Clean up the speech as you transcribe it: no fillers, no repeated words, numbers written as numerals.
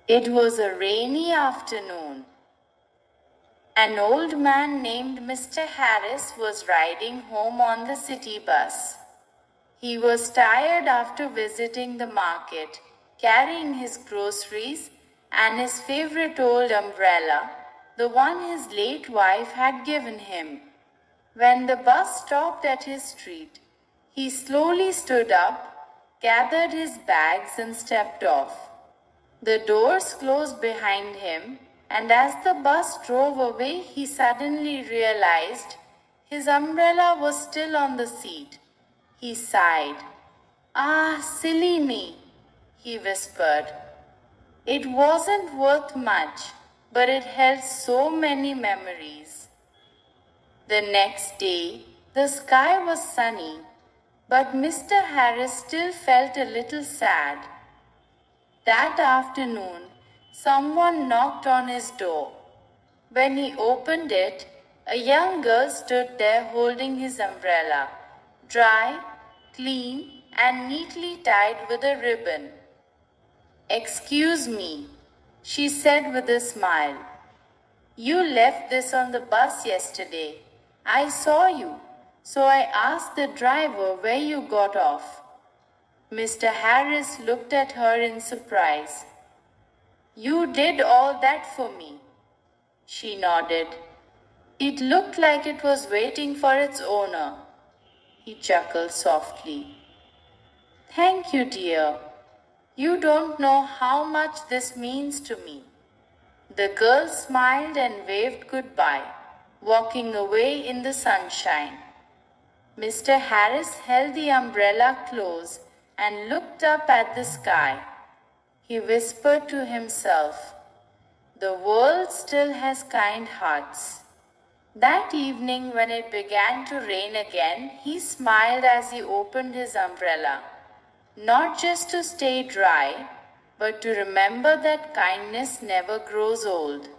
It was a rainy afternoon. An old man named Mr. Harris was riding home on the city bus. He was tired after visiting the market, carrying his groceries and his favorite old umbrella, the one his late wife had given him. When the bus stopped at his street, he slowly stood up, gathered his bags, and stepped off. The doors closed behind him, and as the bus drove away, he suddenly realized his umbrella was still on the seat. He sighed. "Ah, silly me," he whispered. "It wasn't worth much, but it held so many memories." The next day, the sky was sunny, but Mr. Harris still felt a little sad. That afternoon, someone knocked on his door. When he opened it, a young girl stood there holding his umbrella, dry, clean, and neatly tied with a ribbon. "Excuse me," she said with a smile. "You left this on the bus yesterday. I saw you, so I asked the driver where you got off." Mr. Harris looked at her in surprise. "You did all that for me?" She nodded. "It looked like it was waiting for its owner." He chuckled softly. "Thank you, dear. You don't know how much this means to me." The girl smiled and waved goodbye, walking away in the sunshine. Mr. Harris held the umbrella close and looked up at the sky. He whispered to himself, "The world still has kind hearts." That evening, when it began to rain again, he smiled as he opened his umbrella, not just to stay dry, but to remember that kindness never grows old.